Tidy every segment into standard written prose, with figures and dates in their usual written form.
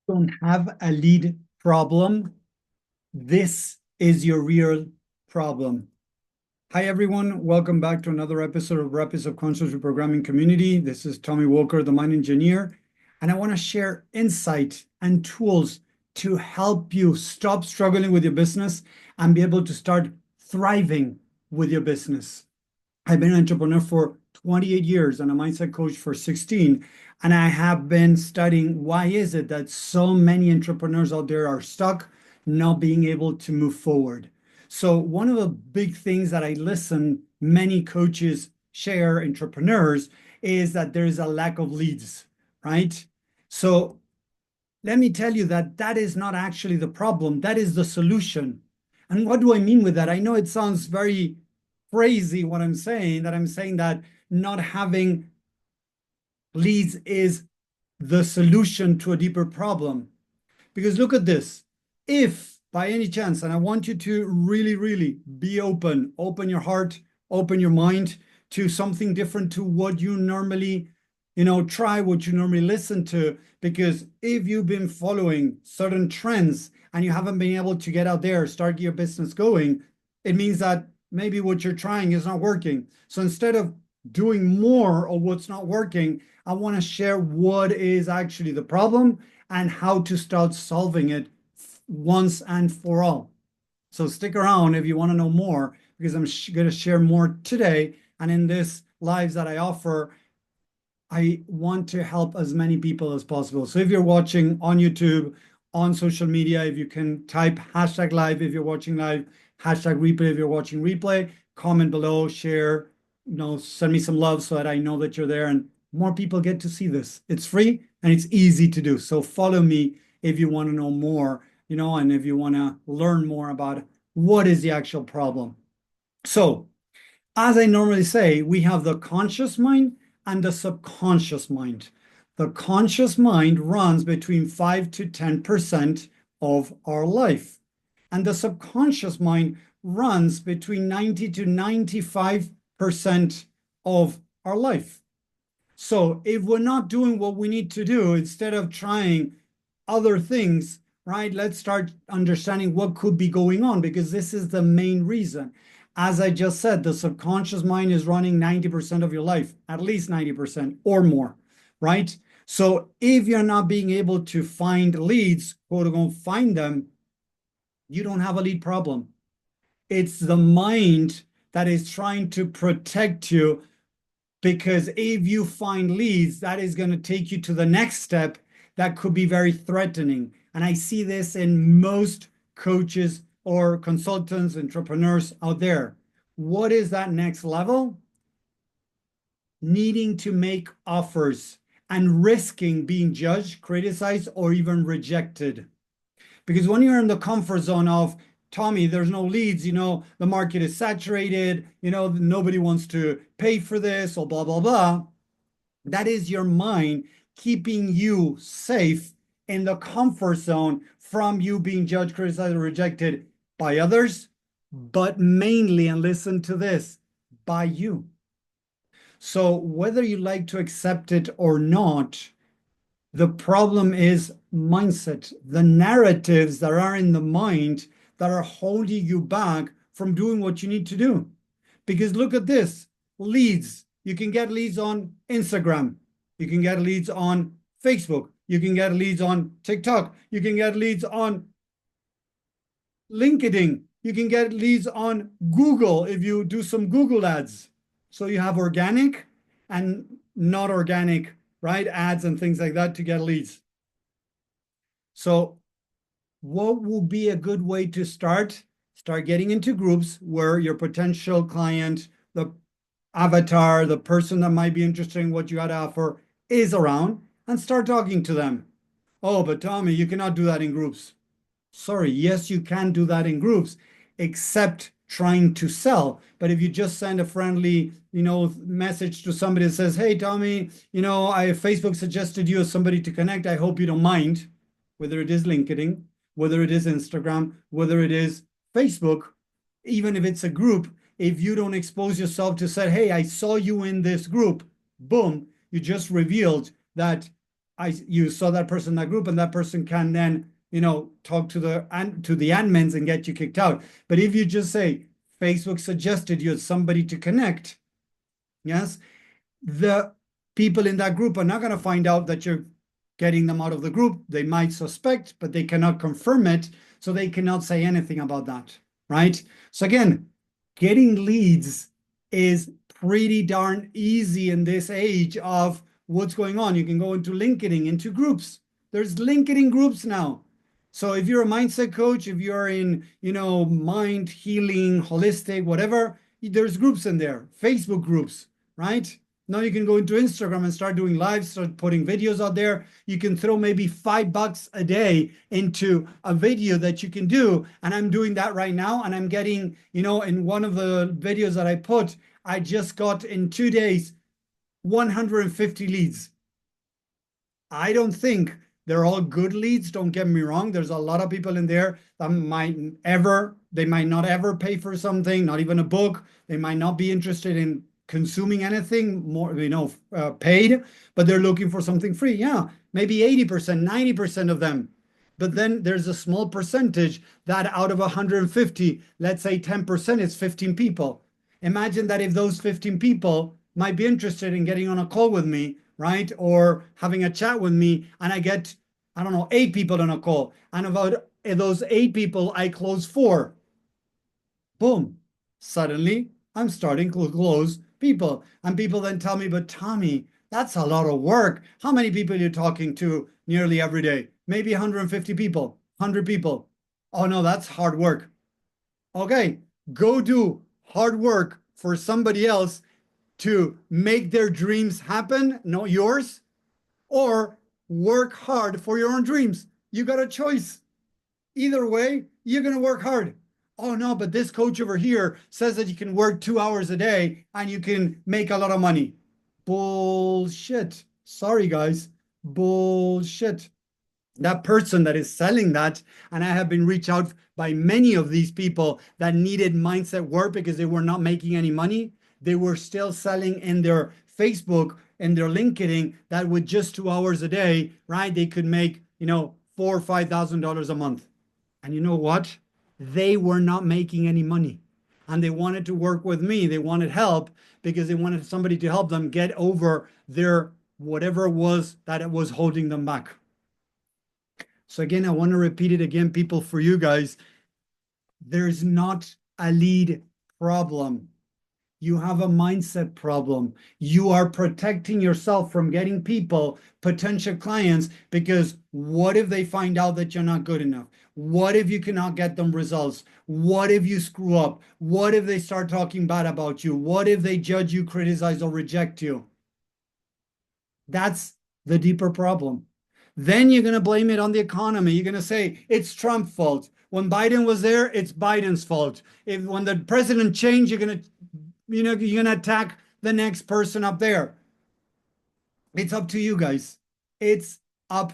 Don't have a lead problem, this is your real problem. Hi, everyone. Welcome back to another episode of Rapid Subconscious Reprogramming Community. This is Tommy Walker, the Mind Engineer, and I want to share insight and tools to help you stop struggling with your business and be able to start thriving with your business. I've been an entrepreneur for 28 years and a mindset coach for 16. And I have been studying why is it that so many entrepreneurs out there are stuck, not being able to move forward. So one of the big things that I listen many coaches share, entrepreneurs, is that there is a lack of leads, right? So let me tell you that that is not actually the problem. That is the solution. And what do I mean with that? I know it sounds very crazy what I'm saying, that I'm saying that not having leads is the solution to a deeper problem. Because look at this. If by any chance, and I want you to really, really be open your heart, open your mind to something different to what you normally, try what you normally listen to. Because if you've been following certain trends and you haven't been able to get out there, start your business going, it means that maybe what you're trying is not working. So instead of doing more of what's not working, I want to share what is actually the problem and how to start solving it once and for all. So stick around if you want to know more, because I'm going to share more today. And in this lives that I offer, I want to help as many people as possible. So if you're watching on YouTube, on social media, if you can type hashtag live, if you're watching live, hashtag replay, if you're watching replay, comment below, share, send me some love so that I know that you're there and more people get to see this. It's free and it's easy to do. So follow me if you want to know more, and if you want to learn more about what is the actual problem. So as I normally say, we have the conscious mind and the subconscious mind. The conscious mind runs between 5 to 10% of our life, and the subconscious mind runs between 90 to 95% of our life. So if we're not doing what we need to do, instead of trying other things, right, let's start understanding what could be going on, because this is the main reason. As I just said, the subconscious mind is running 90% of your life, at least 90% or more, right? So if you're not being able to find leads, quote unquote, find them, you don't have a lead problem. It's the mind that is trying to protect you, because if you find leads, that is going to take you to the next step that could be very threatening. And I see this in most coaches or consultants, entrepreneurs out there. What is that next level? Needing to make offers and risking being judged, criticized, or even rejected. Because when you're in the comfort zone of, Tommy, there's no leads, the market is saturated, nobody wants to pay for this, or blah, blah, blah. That is your mind keeping you safe in the comfort zone from you being judged, criticized, or rejected by others, but mainly, and listen to this, by you. So whether you like to accept it or not, the problem is mindset, the narratives that are in the mind that are holding you back from doing what you need to do. Because look at this, leads. You can get leads on Instagram. You can get leads on Facebook. You can get leads on TikTok. You can get leads on LinkedIn. You can get leads on Google if you do some Google ads. So you have organic and not organic, right? Ads and things like that to get leads. So what will be a good way to start? Start getting into groups where your potential client, the avatar, the person that might be interested in what you had to offer is around, and start talking to them. Oh, but Tommy, you cannot do that in groups. Sorry, yes, you can do that in groups, except trying to sell. But if you just send a friendly, message to somebody that says, hey, Tommy, I Facebook suggested you as somebody to connect. I hope you don't mind, whether it is LinkedIn, whether it is Instagram, whether it is Facebook, even if it's a group, if you don't expose yourself to say, hey, I saw you in this group, boom, you just revealed that you saw that person in that group, and that person can then, talk to the admins and get you kicked out. But if you just say Facebook suggested you as somebody to connect, yes, the people in that group are not going to find out that you're getting them out of the group. They might suspect, but they cannot confirm it, so they cannot say anything about that, right? So again, getting leads is pretty darn easy in this age of what's going on. You can go into LinkedIn, into groups. There's LinkedIn groups now. So if you're a mindset coach, if you're in, mind healing, holistic, whatever, there's groups in there, Facebook groups, right? Now you can go into Instagram and start doing lives, start putting videos out there. You can throw maybe $5 a day into a video that you can do. And I'm doing that right now. And I'm getting, in one of the videos that I put, I just got in 2 days, 150 leads. I don't think they're all good leads. Don't get me wrong. There's a lot of people in there that they might not ever pay for something, not even a book. They might not be interested in consuming anything more, paid, but they're looking for something free. Yeah, maybe 80%, 90% of them. But then there's a small percentage that out of 150, let's say 10% is 15 people. Imagine that if those 15 people might be interested in getting on a call with me, right? Or having a chat with me, and I get, I don't know, 8 people on a call. And about those 8 people, I close 4. Boom. Suddenly, I'm starting to close people. And people then tell me, but Tommy, that's a lot of work. How many people are you talking to nearly every day? Maybe 150 people, 100 people. Oh no, that's hard work. Okay, go do hard work for somebody else to make their dreams happen, not yours, or work hard for your own dreams. You got a choice. Either way, you're going to work hard. Oh no, but this coach over here says that you can work 2 hours a day and you can make a lot of money. Bullshit. Sorry, guys. Bullshit. That person that is selling that, and I have been reached out by many of these people that needed mindset work because they were not making any money. They were still selling in their Facebook and their LinkedIn that with just 2 hours a day, right? They could make, $4,000 or $5,000 a month. And you know what? They were not making any money. And they wanted to work with me. They wanted help because they wanted somebody to help them get over their whatever it was that it was holding them back. So again, I want to repeat it again, people, for you guys. There's not a lead problem. You have a mindset problem. You are protecting yourself from getting people, potential clients, because what if they find out that you're not good enough? What if you cannot get them results? What if you screw up? What if they start talking bad about you? What if they judge you, criticize, or reject you? That's the deeper problem. Then you're going to blame it on the economy. You're going to say it's Trump's fault. When Biden was there, it's Biden's fault. When the president changed, you're going to attack the next person up there. It's up to you guys. It's up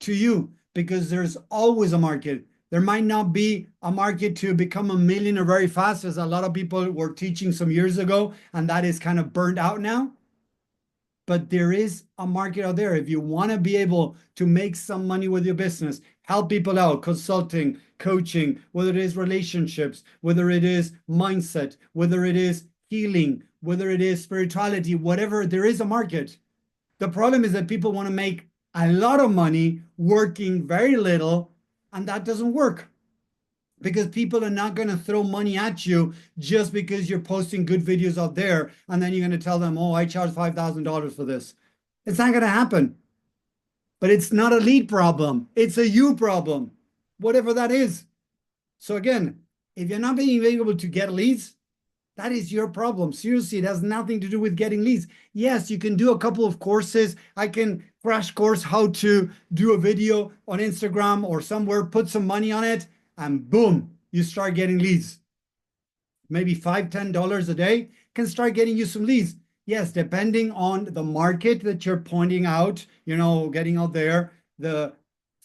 to you because there's always a market. There might not be a market to become a millionaire very fast, as a lot of people were teaching some years ago, and that is kind of burned out now. But there is a market out there. If you want to be able to make some money with your business, help people out, consulting, coaching, whether it is relationships, whether it is mindset, whether it is healing, whether it is spirituality, whatever, there is a market. The problem is that people want to make a lot of money working very little, and that doesn't work. Because people are not going to throw money at you just because you're posting good videos out there, and then you're going to tell them, oh, I charge $5,000 for this. It's not going to happen. But it's not a lead problem. It's a you problem, whatever that is. So again, if you're not being able to get leads, that is your problem. Seriously, it has nothing to do with getting leads. Yes, you can do a couple of courses. I can crash course how to do a video on Instagram or somewhere, put some money on it, and boom, you start getting leads. Maybe $5, $10 a day can start getting you some leads. Yes, depending on the market that you're pointing out, getting out there, the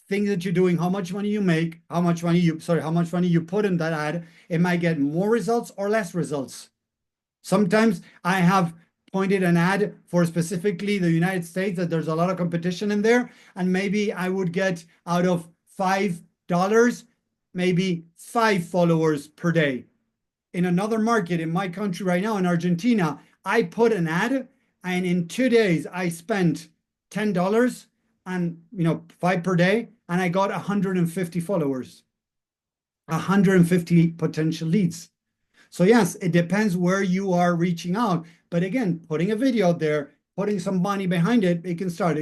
things that you're doing, how much money you make, how much money you put in that ad, it might get more results or less results. Sometimes I have pointed an ad for specifically the United States, that there's a lot of competition in there, and maybe I would get out of $5, maybe 5 followers per day. In another market in my country right now, in Argentina, I put an ad, and in 2 days I spent $10 and 5 per day, and I got 150 followers, 150 potential leads. So yes, it depends where you are reaching out. But again, putting a video out there, putting some money behind it, it can start.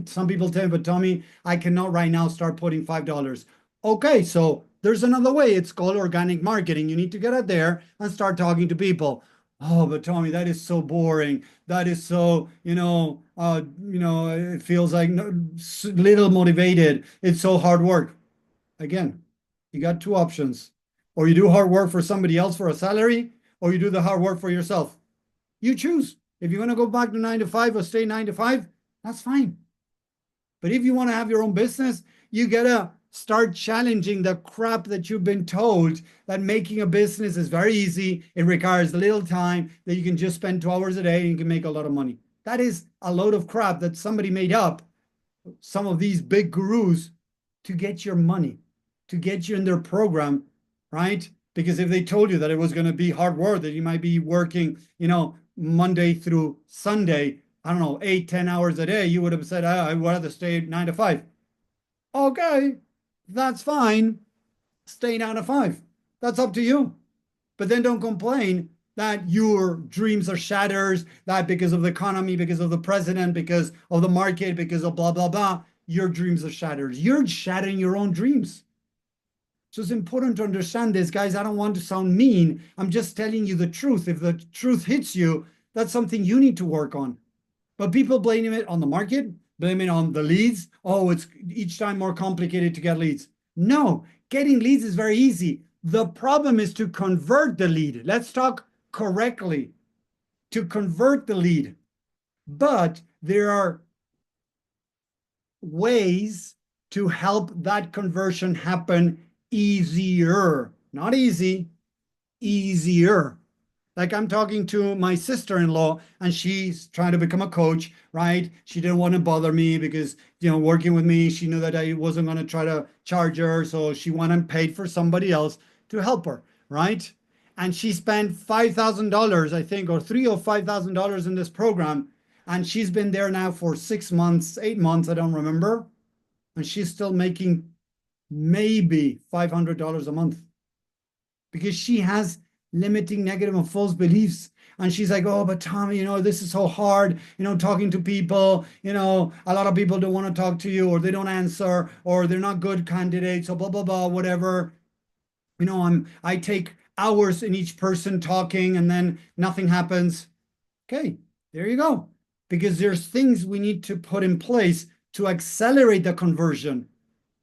Some people tell me, but Tommy, I cannot right now start putting $5. Okay, so there's another way. It's called organic marketing. You need to get out there and start talking to people. Oh, but Tommy, that is so boring. That is so, it feels like little motivated. It's so hard work. Again, you got 2 options. Or you do hard work for somebody else for a salary, or you do the hard work for yourself. You choose. If you want to go back to 9 to 5 or stay 9 to 5, that's fine. But if you want to have your own business, you gotta start challenging the crap that you've been told, that making a business is very easy. It requires little time, that you can just spend 2 hours a day and you can make a lot of money. That is a load of crap that somebody made up, some of these big gurus, to get your money, to get you in their program, right? Because if they told you that it was going to be hard work, that you might be working, Monday through Sunday, I don't know, 8-10 hours a day, you would have said, I'd rather stay 9 to 5. Okay, that's fine. Stay 9 to 5. That's up to you. But then don't complain that your dreams are shattered, that because of the economy, because of the president, because of the market, because of blah, blah, blah, your dreams are shattered. You're shattering your own dreams. So it's important to understand this, guys. I don't want to sound mean. I'm just telling you the truth. If the truth hits you, that's something you need to work on. But people blame it on the market, blame it on the leads. Oh, it's each time more complicated to get leads. No, getting leads is very easy. The problem is to convert the lead. Let's talk correctly. To convert the lead. But there are ways to help that conversion happen easier. Not easy, easier. Like I'm talking to my sister-in-law and she's trying to become a coach, right? She didn't want to bother me because, working with me, she knew that I wasn't going to try to charge her. So she went and paid for somebody else to help her, right? And she spent $5,000, I think, or $3,000 or $5,000 in this program. And she's been there now for 6 months, 8 months, I don't remember. And she's still making maybe $500 a month because she has limiting negative and false beliefs. And she's like, oh, but Tommy, this is so hard, talking to people, a lot of people don't want to talk to you, or they don't answer, or they're not good candidates, or blah, blah, blah, whatever. I take hours in each person talking and then nothing happens. Okay, there you go. Because there's things we need to put in place to accelerate the conversion.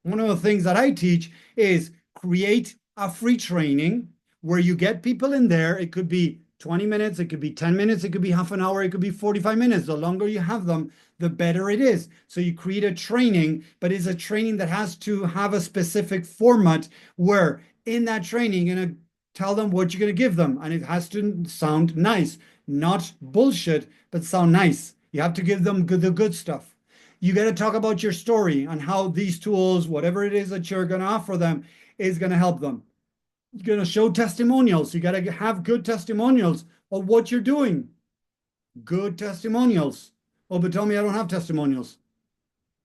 One of the things that I teach is create a free training where you get people in there. It could be 20 minutes, it could be 10 minutes, it could be half an hour, it could be 45 minutes. The longer you have them, the better it is. So you create a training, but it's a training that has to have a specific format where in that training, you're going to tell them what you're going to give them. And it has to sound nice, not bullshit, but sound nice. You have to give them the good stuff. You got to talk about your story and how these tools, whatever it is that you're going to offer them, is going to help them. You're going to show testimonials. You got to have good testimonials of what you're doing. Good testimonials. Oh, but tell me I don't have testimonials.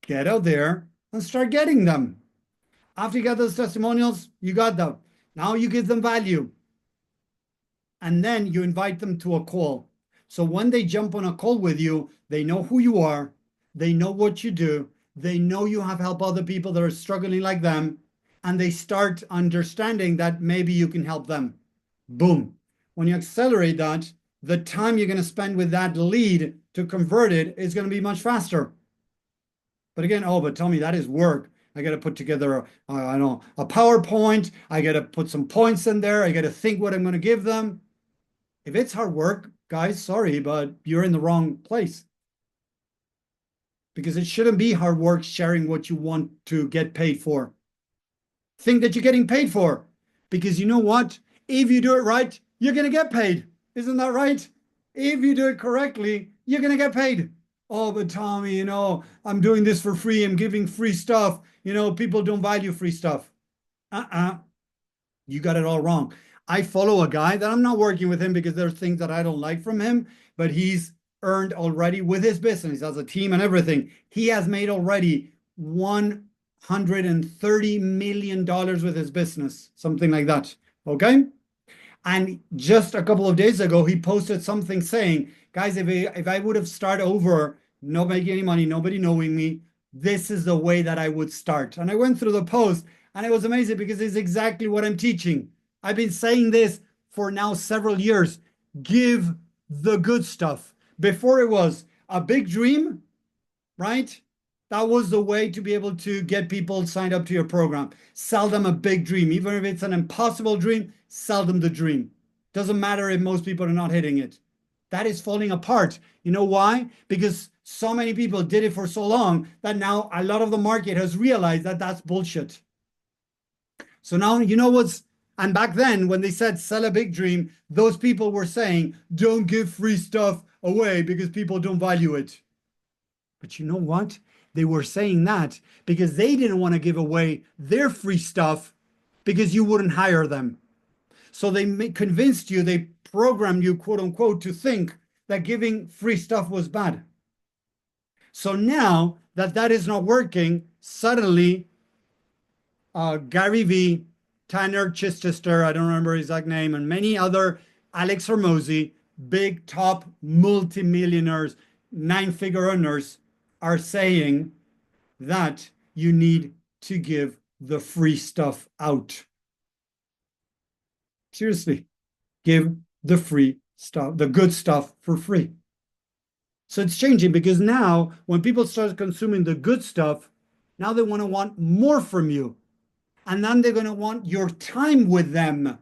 Get out there and start getting them. After you get those testimonials, you got them. Now you give them value. And then you invite them to a call. So when they jump on a call with you, they know who you are. They know what you do. They know you have helped other people that are struggling like them. And they start understanding that maybe you can help them. Boom. When you accelerate that, the time you're going to spend with that lead to convert it is going to be much faster. But again, oh, but tell me that is work. I got to put together, a PowerPoint. I got to put some points in there. I got to think what I'm going to give them. If it's hard work, guys, sorry, but you're in the wrong place. Because it shouldn't be hard work sharing what you want to get paid for. Think that you're getting paid for. Because you know what? If you do it right, you're going to get paid. Isn't that right? If you do it correctly, you're going to get paid. Oh, but Tommy, I'm doing this for free. I'm giving free stuff. People don't value free stuff. Uh-uh. You got it all wrong. I follow a guy that I'm not working with him because there's things that I don't like from him, but he's earned already with his business as a team and everything. He has made already $130 million with his business, something like that. Okay. And just a couple of days ago, he posted something saying, guys, if I would have started over, not making any money, nobody knowing me, this is the way that I would start. And I went through the post and it was amazing because it's exactly what I'm teaching. I've been saying this for now several years. Give the good stuff. Before it was a big dream, right? That was the way to be able to get people signed up to your program. Sell them a big dream. Even if it's an impossible dream, sell them the dream. Doesn't matter if most people are not hitting it. That is falling apart. You know why? Because so many people did it for so long that now a lot of the market has realized that that's bullshit. So now you know what's, and back then when they said sell a big dream, those people were saying don't give free stuff away because people don't value it. But you know what? They were saying that because they didn't want to give away their free stuff because you wouldn't hire them. So they convinced you, they programmed you, quote unquote, to think that giving free stuff was bad. So now that that is not working, suddenly Gary Vee, Tanner Chichester, I don't remember his exact name, and many other, Alex Hormozi, big top multimillionaires, nine-figure earners, are saying that you need to give the free stuff out. Seriously, give the free stuff, the good stuff for free. So it's changing because now when people start consuming the good stuff, now they want more from you. And then they're going to want your time with them.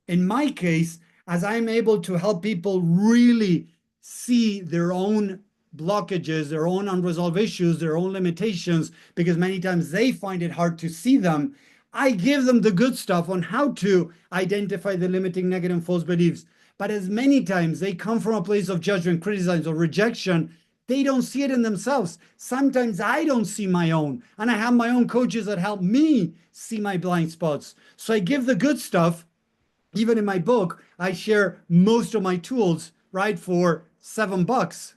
In my case, as I'm able to help people really see their own blockages, their own unresolved issues, their own limitations, because many times they find it hard to see them, I give them the good stuff on how to identify the limiting negative false beliefs. But as many times they come from a place of judgment, criticism, or rejection, they don't see it in themselves. Sometimes I don't see my own, and I have my own coaches that help me see my blind spots. So I give the good stuff. Even in my book, I share most of my tools, right, for $7.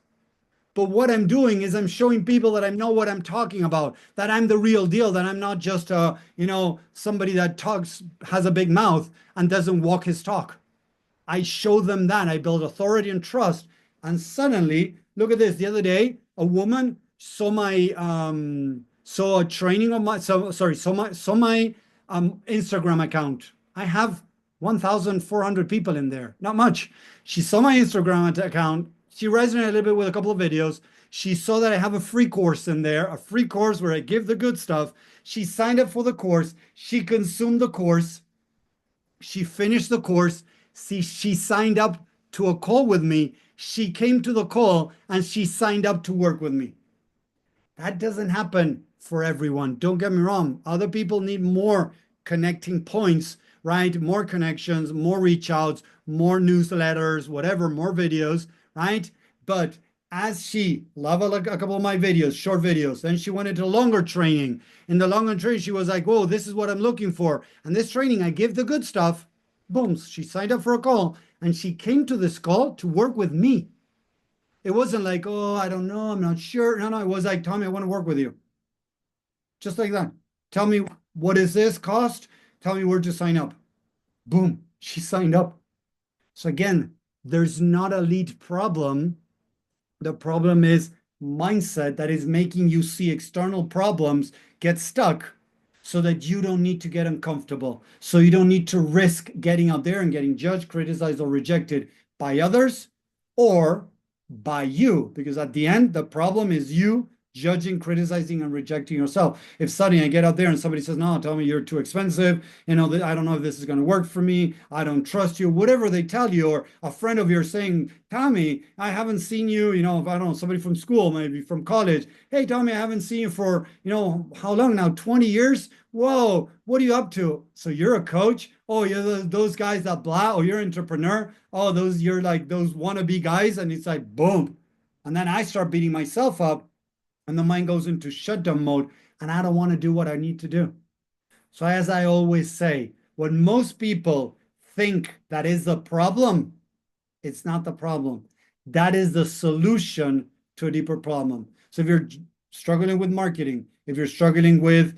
But what I'm doing is I'm showing people that I know what I'm talking about, that I'm the real deal, that I'm not just somebody that talks, has a big mouth and doesn't walk his talk. I show them that. I build authority and trust. And suddenly, look at this. The other day, a woman saw my saw a training on my saw my Instagram account. I have 1,400 people in there. Not much. She saw my Instagram account. She resonated a little bit with a couple of videos. She saw that I have a free course in there, a free course where I give the good stuff. She signed up for the course. She consumed the course. She finished the course. See, she signed up to a call with me. She came to the call and she signed up to work with me. That doesn't happen for everyone. Don't get me wrong. Other people need more connecting points, right? More connections, more reach outs, more newsletters, whatever, more videos, right? But as she loved a couple of my videos, short videos, then she went into longer training. In the longer training, she was like, whoa, this is what I'm looking for. And this training, I give the good stuff. Boom, she signed up for a call and she came to this call to work with me. It wasn't like, oh, I don't know, I'm not sure. No, it was like, Tommy, I want to work with you. Just like that. Tell me, what is this cost? Tell me where to sign up. Boom, she signed up. So again, there's not a lead problem. The problem is mindset that is making you see external problems get stuck so that you don't need to get uncomfortable. So you don't need to risk getting out there and getting judged, criticized, or rejected by others or by you. Because at the end, the problem is you judging, criticizing, and rejecting yourself. If suddenly I get out there and somebody says, no, tell me you're too expensive, I don't know if this is going to work for me, I don't trust you, whatever they tell you, or a friend of yours saying, Tommy, I haven't seen you, if I don't know, somebody from school, maybe from college, hey, Tommy, I haven't seen you for, how long now, 20 years? Whoa, what are you up to? So you're a coach? Oh, you're those guys that blah, oh, you're an entrepreneur? Oh, you're like those wannabe guys, and it's like, boom. And then I start beating myself up and the mind goes into shutdown mode and I don't want to do what I need to do. So as I always say, when most people think that is the problem, it's not the problem. That is the solution to a deeper problem. So if you're struggling with marketing, if you're struggling with,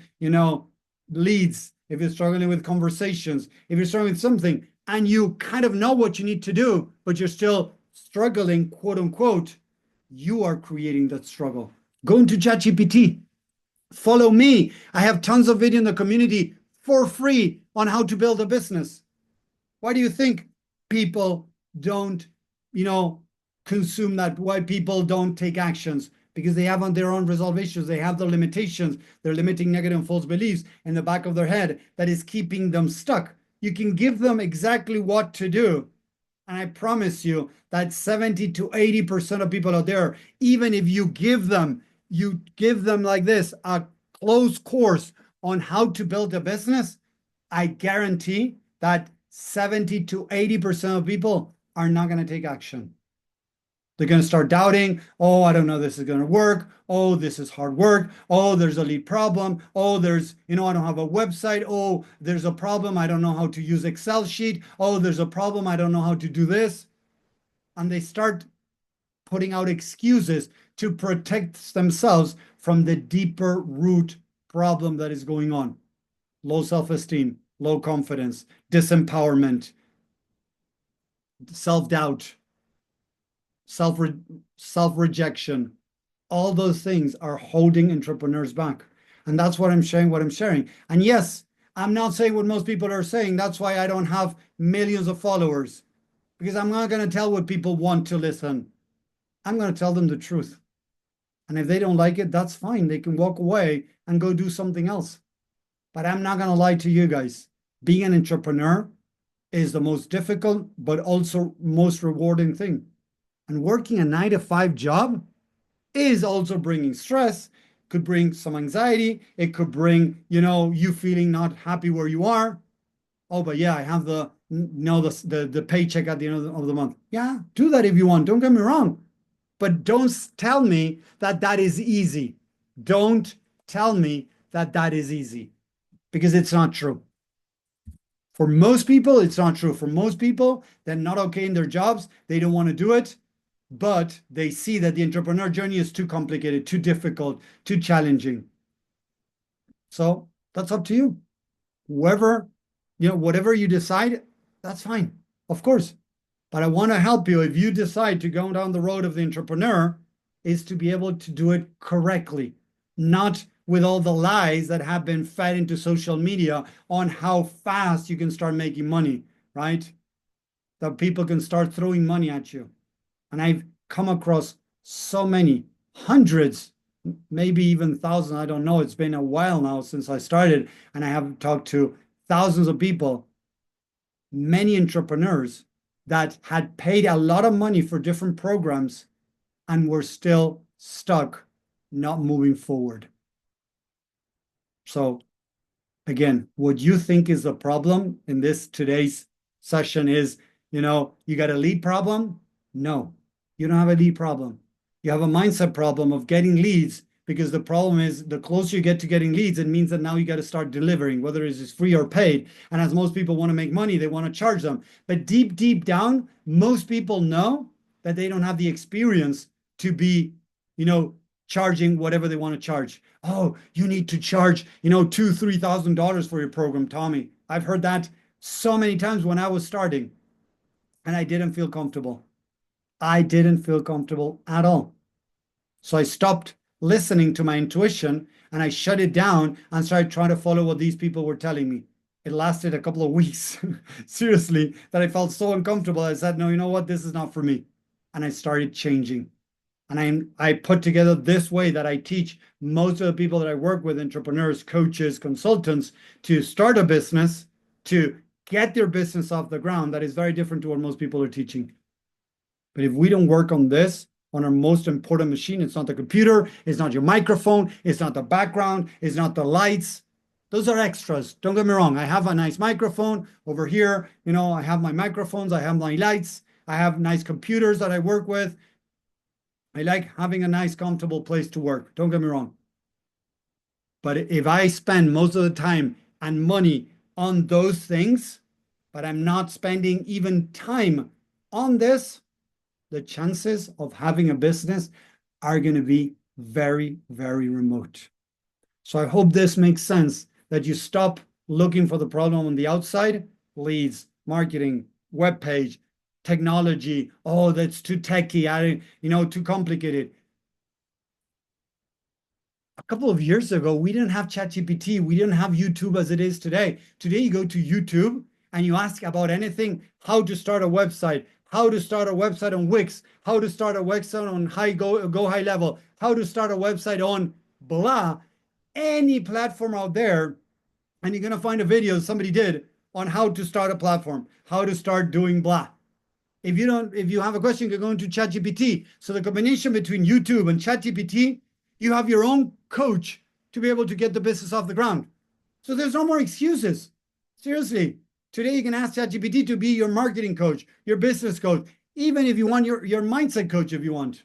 leads, if you're struggling with conversations, if you're struggling with something and you kind of know what you need to do, but you're still struggling, quote unquote, you are creating that struggle. Go into ChatGPT. Follow me. I have tons of video in the community for free on how to build a business. Why do you think people don't, consume that? Why people don't take actions? Because they have on their own resolve issues. They have the limitations, their limiting negative and false beliefs in the back of their head that is keeping them stuck. You can give them exactly what to do. And I promise you that 70 to 80% of people out there, even if you give them like this, a closed course on how to build a business, I guarantee that 70 to 80% of people are not going to take action. They're going to start doubting. Oh, I don't know this is going to work. Oh, this is hard work. Oh, there's a lead problem. Oh, there's, I don't have a website. Oh, there's a problem. I don't know how to use Excel sheet. Oh, there's a problem. I don't know how to do this. And they start putting out excuses to protect themselves from the deeper root problem that is going on. Low self-esteem, low confidence, disempowerment, self-doubt, self-rejection. All those things are holding entrepreneurs back. And that's what I'm sharing. And yes, I'm not saying what most people are saying. That's why I don't have millions of followers, because I'm not going to tell what people want to listen. I'm going to tell them the truth. And if they don't like it, that's fine. They can walk away and go do something else. But I'm not going to lie to you guys. Being an entrepreneur is the most difficult, but also most rewarding thing. And working a 9-to-5 job is also bringing stress, could bring some anxiety. It could bring, you feeling not happy where you are. Oh, but yeah, I have the paycheck at the end of the month. Yeah, do that if you want. Don't get me wrong. But don't tell me that that is easy. Don't tell me that that is easy, because it's not true. For most people, it's not true. For most people, they're not okay in their jobs. They don't want to do it, but they see that the entrepreneur journey is too complicated, too difficult, too challenging. So that's up to you. Whoever, whatever you decide, that's fine, of course. But I want to help you. If you decide to go down the road of the entrepreneur, is to be able to do it correctly, not with all the lies that have been fed into social media on how fast you can start making money, right? That people can start throwing money at you. And I've come across so many, hundreds, maybe even thousands. I don't know. It's been a while now since I started, and I have talked to thousands of people, many entrepreneurs that had paid a lot of money for different programs and were still stuck, not moving forward. So again, what you think is the problem in this today's session is, you got a lead problem? No, you don't have a lead problem. You have a mindset problem of getting leads, because the problem is the closer you get to getting leads, it means that now you got to start delivering, whether it's free or paid. And as most people want to make money, they want to charge them. But deep, deep down, most people know that they don't have the experience to be, charging whatever they want to charge. Oh, you need to charge, $2,000-$3,000 for your program, Tommy. I've heard that so many times when I was starting, and I didn't feel comfortable. I didn't feel comfortable at all. So I stopped listening to my intuition and I shut it down and started trying to follow what these people were telling me. It lasted a couple of weeks, seriously, that I felt so uncomfortable. I said, no, you know what? This is not for me. And I started changing. And I put together this way that I teach most of the people that I work with, entrepreneurs, coaches, consultants, to start a business, to get their business off the ground. That is very different to what most people are teaching. But if we don't work on this, on our most important machine, it's not the computer, it's not your microphone, it's not the background, it's not the lights. Those are extras. Don't get me wrong. I have a nice microphone over here. I have my microphones, I have my lights, I have nice computers that I work with. I like having a nice, comfortable place to work. Don't get me wrong. But if I spend most of the time and money on those things, but I'm not spending even time on this, the chances of having a business are going to be very, very remote. So I hope this makes sense, that you stop looking for the problem on the outside, leads, marketing, web page, technology. Oh, that's too techy, too complicated. A couple of years ago, we didn't have ChatGPT. We didn't have YouTube as it is today. Today, you go to YouTube and you ask about anything, how to start a website, how to start a website on Wix, how to start a website on Go High Level, how to start a website on blah, any platform out there, and you're going to find a video somebody did on how to start a platform, how to start doing blah. If you have a question, you can go into ChatGPT. So the combination between YouTube and ChatGPT, you have your own coach to be able to get the business off the ground. So there's no more excuses. Seriously. Today you can ask ChatGPT to be your marketing coach, your business coach, even if you want your mindset coach if you want.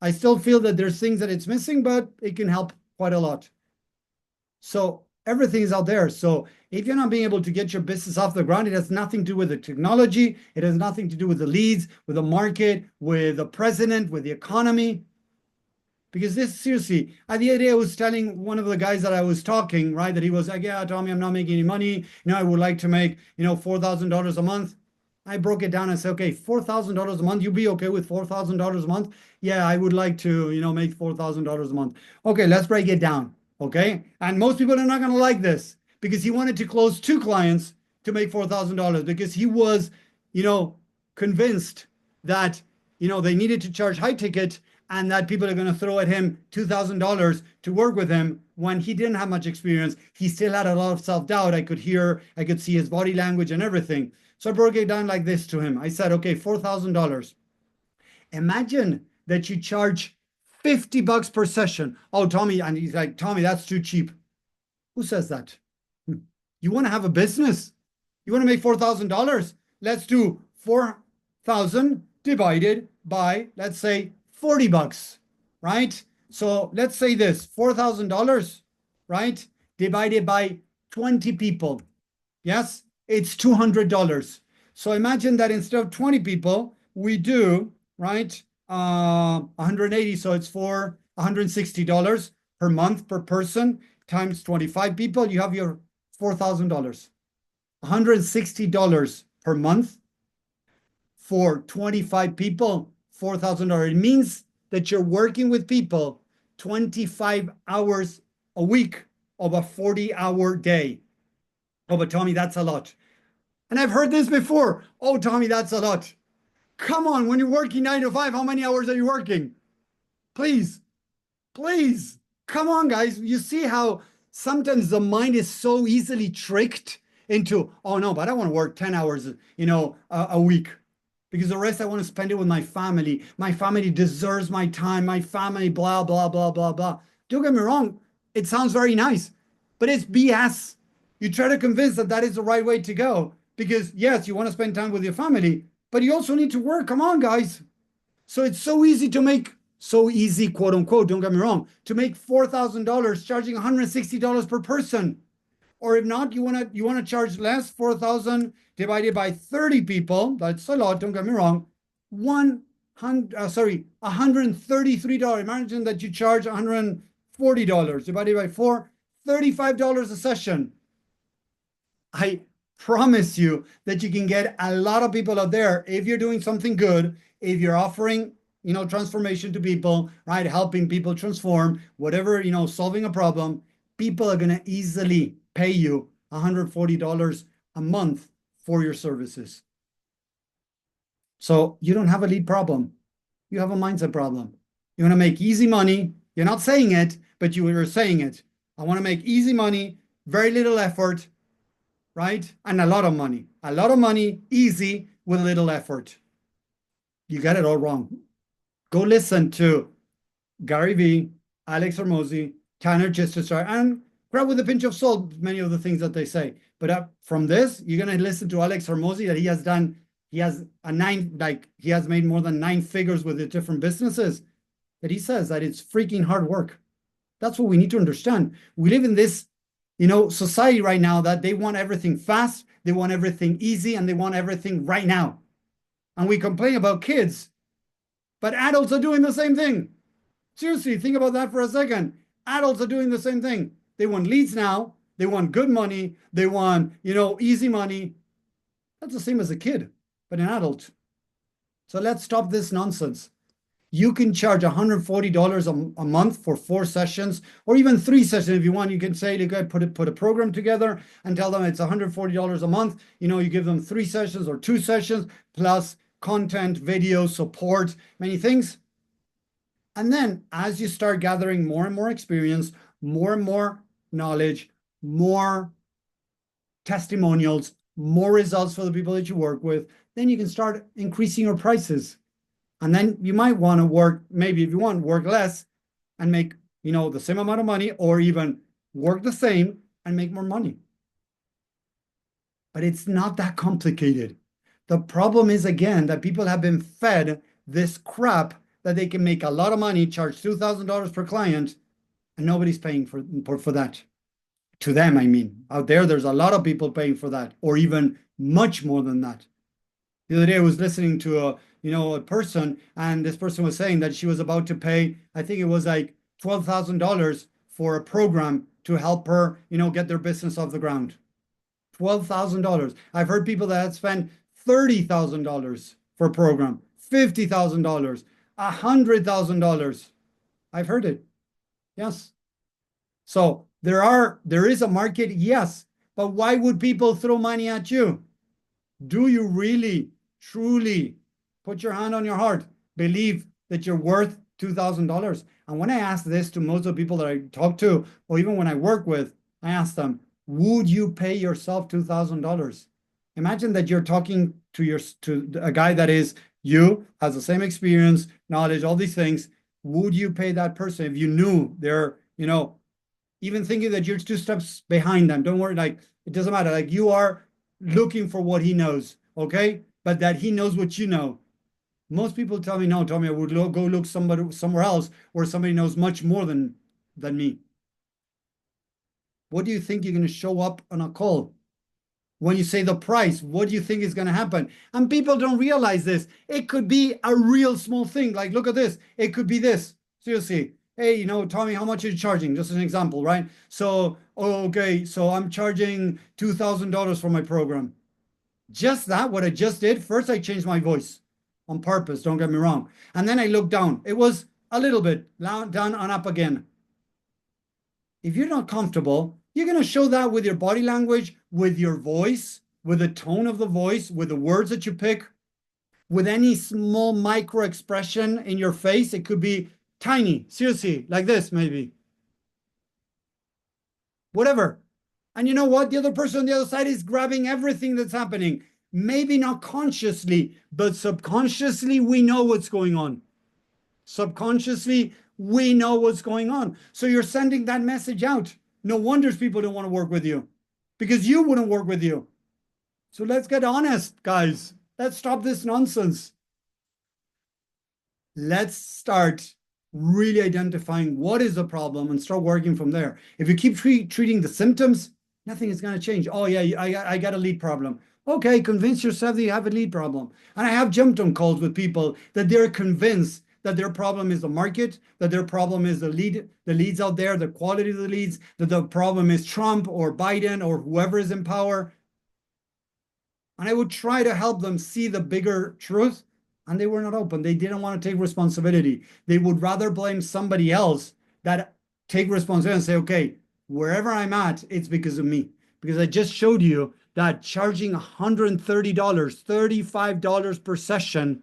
I still feel that there's things that it's missing, but it can help quite a lot. So everything is out there. So if you're not being able to get your business off the ground, it has nothing to do with the technology. It has nothing to do with the leads, with the market, with the president, with the economy. Because this, seriously, the other day I was telling one of the guys that I was talking, right, that he was like, yeah, Tommy, I'm not making any money. I would like to make, $4,000 a month. I broke it down and said, okay, $4,000 a month. You'd be okay with $4,000 a month? Yeah, I would like to, make $4,000 a month. Okay, let's break it down. Okay. And most people are not going to like this because he wanted to close 2 clients to make $4,000 because he was, convinced that, they needed to charge high ticket and that people are going to throw at him $2,000 to work with him when he didn't have much experience. He still had a lot of self-doubt. I could see his body language and everything. So I broke it down like this to him. I said, okay, $4,000. Imagine that you charge $50 per session. Oh, Tommy, and he's like, Tommy, that's too cheap. Who says that? You want to have a business? You want to make $4,000? Let's do 4,000 divided by, let's say, $40, right? So let's say this, $4,000, right? Divided by 20 people. Yes, it's $200. So imagine that instead of 20 people, we do, right, 180. So it's for $160 per month per person times 25 people. You have your $4,000. $160 per month for 25 people, $4,000. It means that you're working with people 25 hours a week of a 40-hour day. Oh, but Tommy, that's a lot. And I've heard this before. Oh, Tommy, that's a lot. Come on, when you're working 9 to 5, how many hours are you working? Please, please. Come on, guys. You see how sometimes the mind is so easily tricked into, oh no, but I want to work 10 hours, a week. Because the rest I want to spend it with my family. My family deserves my time. My family, blah, blah, blah, blah, blah. Don't get me wrong. It sounds very nice, but it's BS. You try to convince that that is the right way to go. Because yes, you want to spend time with your family, but you also need to work. Come on, guys. So it's so easy to make, so easy, quote unquote, don't get me wrong, to make $4,000 charging $160 per person. Or if not, you want to charge less, 4,000 divided by 30 people. That's a lot, don't get me wrong. $133. Imagine that you charge $140 divided by 4, $35 a session. I promise you that you can get a lot of people out there if you're doing something good, if you're offering, transformation to people, right? Helping people transform, whatever, solving a problem, people are going to easily pay you $140 a month for your services. So you don't have a lead problem. You have a mindset problem. You want to make easy money. You're not saying it, but you are saying it. I want to make easy money, very little effort, right? And a lot of money. A lot of money, easy, with little effort. You got it all wrong. Go listen to Gary Vee, Alex Hormozi, Tanner Gisterstar, and grab with a pinch of salt many of the things that they say. But from this, you're going to listen to Alex Hormozi that he has made more than 9 figures with the different businesses, that he says that it's freaking hard work. That's what we need to understand. We live in this, society right now that they want everything fast, they want everything easy, and they want everything right now. And we complain about kids, but adults are doing the same thing. Seriously, think about that for a second. Adults are doing the same thing. They want leads now. They want good money. They want, easy money. That's the same as a kid, but an adult. So let's stop this nonsense. You can charge $140 a month for 4 sessions, or even 3 sessions if you want. You can say, put a program together and tell them it's $140 a month. You give them 3 sessions or 2 sessions plus content, video, support, many things. And then as you start gathering more and more experience, more and more knowledge, more testimonials, more results for the people that you work with, then you can start increasing your prices. And then you might want to work, maybe if you want, work less and make, the same amount of money, or even work the same and make more money. But it's not that complicated. The problem is, again, that people have been fed this crap that they can make a lot of money, charge $2,000 per client, and nobody's paying for that. To them, I mean. Out there's a lot of people paying for that, or even much more than that. The other day I was listening to a person, and this person was saying that she was about to pay, I think it was like $12,000 for a program to help her, get their business off the ground. $12,000. I've heard people that had spent $30,000 for a program, $50,000, $100,000. I've heard it. Yes. So there is a market, yes, but why would people throw money at you? Do you really, truly, put your hand on your heart, believe that you're worth $2,000? And when I ask this to most of the people that I talk to, or even when I work with, I ask them, would you pay yourself $2,000? Imagine that you're talking to a guy that is has the same experience, knowledge, all these things. Would you pay that person if you knew they're, even thinking that you're 2 steps behind them? Don't worry, it doesn't matter. You are looking for what he knows, okay? But that he knows what you know. Most people tell me, no, Tommy, I would go look somewhere else where somebody knows much more than me. What do you think you're going to show up on a call? When you say the price, what do you think is going to happen? And people don't realize this. It could be a real small thing. Look at this. It could be this. Seriously. Hey, Tommy, how much are you charging? Just an example, right? So, okay, so I'm charging $2,000 for my program. Just that, what I just did, first I changed my voice on purpose, don't get me wrong. And then I looked down. It was a little bit down and up again. If you're not comfortable, you're going to show that with your body language, with your voice, with the tone of the voice, with the words that you pick, with any small micro expression in your face. It could be tiny, seriously, like this, maybe. Whatever. And you know what? The other person on the other side is grabbing everything that's happening. Maybe not consciously, but subconsciously, we know what's going on. Subconsciously, we know what's going on. So you're sending that message out. No wonder people don't want to work with you, because you wouldn't work with you. So let's get honest, guys. Let's stop this nonsense. Let's start really identifying what is the problem and start working from there. If you keep treating the symptoms, nothing is going to change. Oh yeah, I got a lead problem. Okay, convince yourself that you have a lead problem. And I have jumped on calls with people that they're convinced that their problem is the market, that their problem is the leads out there, the quality of the leads, that the problem is Trump or Biden or whoever is in power. And I would try to help them see the bigger truth, and they were not open. They didn't want to take responsibility. They would rather blame somebody else that take responsibility and say, okay, wherever I'm at, it's because of me. Because I just showed you that charging $130, $35 per session,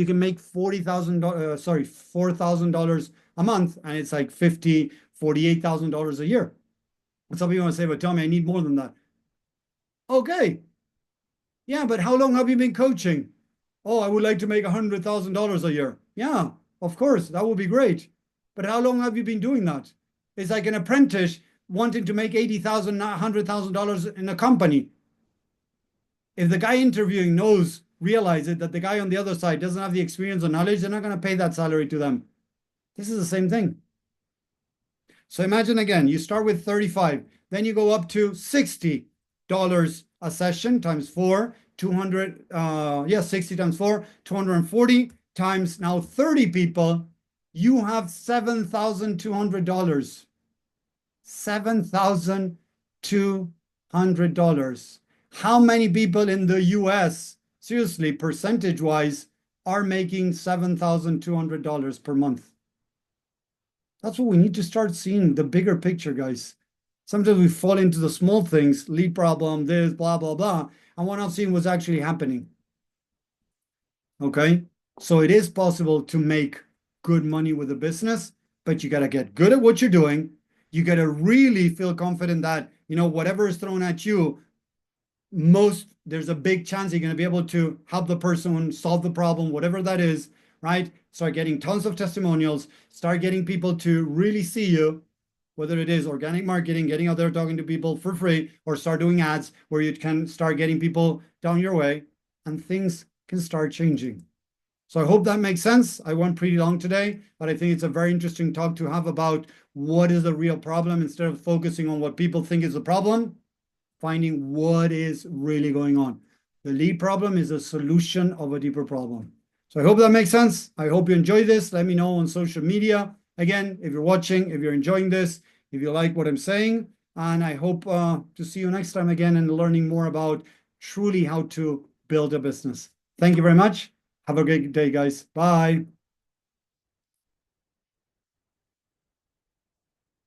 you can make $4,000 a month, and it's like $48,000 a year. And some people want to say, but tell me, I need more than that. Okay. Yeah, but how long have you been coaching? Oh, I would like to make $100,000 a year. Yeah, of course, that would be great. But how long have you been doing that? It's like an apprentice wanting to make $80,000, $100,000 in a company. If the guy interviewing realizes that the guy on the other side doesn't have the experience or knowledge, they're not going to pay that salary to them. This is the same thing. So imagine again, you start with 35, then you go up to $60 a session times 4, 200, 60 times 4, 240 times now 30 people, you have $7,200. $7,200. How many people in the US, seriously, percentage-wise, are making $7,200 per month? That's what we need to start seeing, the bigger picture, guys. Sometimes we fall into the small things, lead problem, this, blah, blah, blah, and we're not seeing what's actually happening. Okay? So it is possible to make good money with a business, but you got to get good at what you're doing. You got to really feel confident that, whatever is thrown at you, there's a big chance you're going to be able to help the person solve the problem, whatever that is, right? Start getting tons of testimonials, start getting people to really see you, whether it is organic marketing, getting out there talking to people for free, or start doing ads where you can start getting people down your way, and things can start changing. So I hope that makes sense. I went pretty long today, but I think it's a very interesting talk to have about what is the real problem instead of focusing on what people think is the problem, finding what is really going on. The lead problem is a solution of a deeper problem. So I hope that makes sense. I hope you enjoy this. Let me know on social media. Again, if you're watching, if you're enjoying this, if you like what I'm saying, and I hope to see you next time again and learning more about truly how to build a business. Thank you very much. Have a great day, guys. Bye.